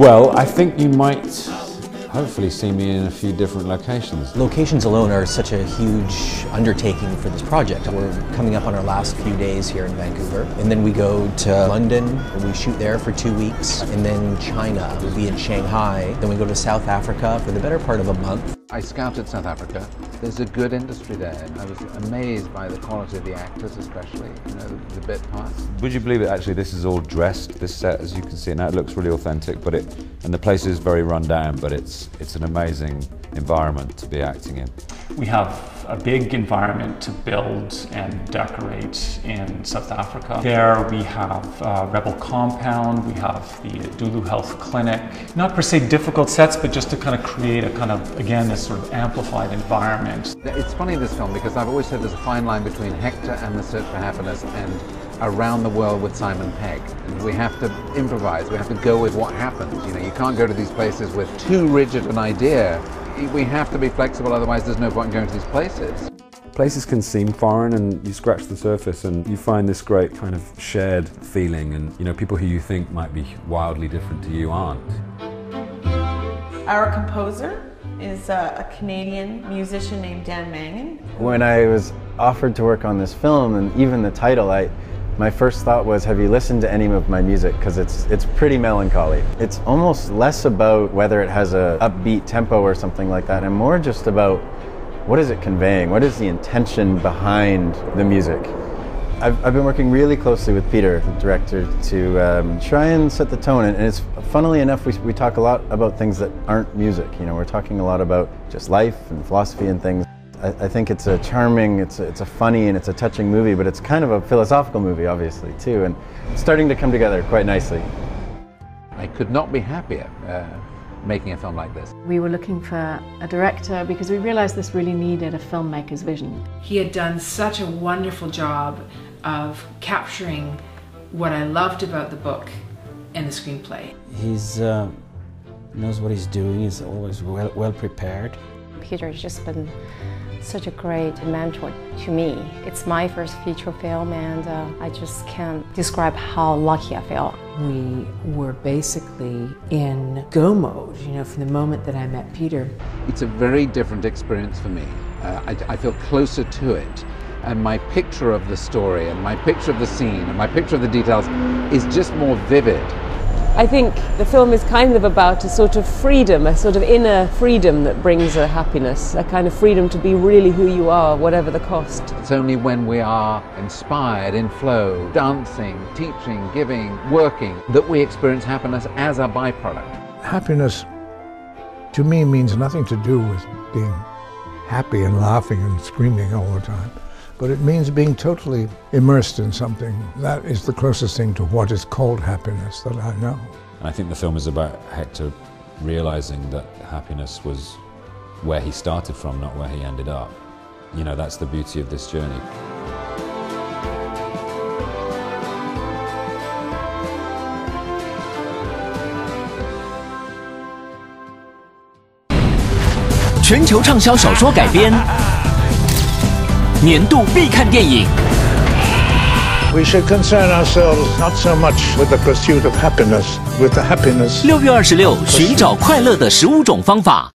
Well, I think you might hopefully see me in a few different locations. Locations alone are such a huge undertaking for this project. We're coming up on our last few days here in Vancouver, and then we go to London, and we shoot there for 2 weeks, and then China. We'll be in Shanghai, then we go to South Africa for the better part of a month. I scouted South Africa. There's a good industry there. I was amazed by the quality of the actors, especially, the bit parts. Would you believe it, actually, this is all dressed, this set, as you can see it now, it looks really authentic, and the place is very run down, but it's an amazing environment to be acting in. We have a big environment to build and decorate in South Africa. There we have Rebel Compound, we have the Dulu Health Clinic. Not per se difficult sets, but just to kind of create a kind of, again, this sort of amplified environment. It's funny, this film, because I've always said there's a fine line between Hector and the Search for Happiness and Around the World with Simon Pegg. And we have to improvise, we have to go with what happens. You can't go to these places with too rigid an idea. We have to be flexible, otherwise there's no point in going to these places. Places can seem foreign, and you scratch the surface and you find this great kind of shared feeling, and people who you think might be wildly different to you aren't. Our composer is a Canadian musician named Dan Mangan. When I was offered to work on this film, and even the title, my first thought was, have you listened to any of my music? Because it's pretty melancholy. It's almost less about whether it has a upbeat tempo or something like that, and more just about what is it conveying? What is the intention behind the music? I've been working really closely with Peter, the director, to try and set the tone, and it's, funnily enough, we talk a lot about things that aren't music. We're talking a lot about just life and philosophy and things. I think it's a charming, it's a funny, and it's a touching movie, but it's kind of a philosophical movie, obviously, too, and it's starting to come together quite nicely. I could not be happier making a film like this. We were looking for a director because we realized this really needed a filmmaker's vision. He had done such a wonderful job of capturing what I loved about the book and the screenplay. He's knows what he's doing, he's always well prepared. Peter's just been such a great mentor to me. It's my first feature film, and I just can't describe how lucky I feel. We were basically in go mode, from the moment that I met Peter. It's a very different experience for me. I feel closer to it, and my picture of the story, and my picture of the scene, and my picture of the details is just more vivid. I think the film is kind of about a sort of freedom, a sort of inner freedom that brings a happiness, a kind of freedom to be really who you are, whatever the cost. It's only when we are inspired, in flow, dancing, teaching, giving, working, that we experience happiness as a byproduct. Happiness, to me, means nothing to do with being happy and laughing and screaming all the time. But it means being totally immersed in something. That is the closest thing to what is called happiness that I know. And I think the film is about Hector realizing that happiness was where he started from, not where he ended up. That's the beauty of this journey.《全球畅销小说改编》。年度必看电影。We should concern ourselves not so much with the pursuit of happiness, with the happiness. 6月26，寻找快乐的15种方法。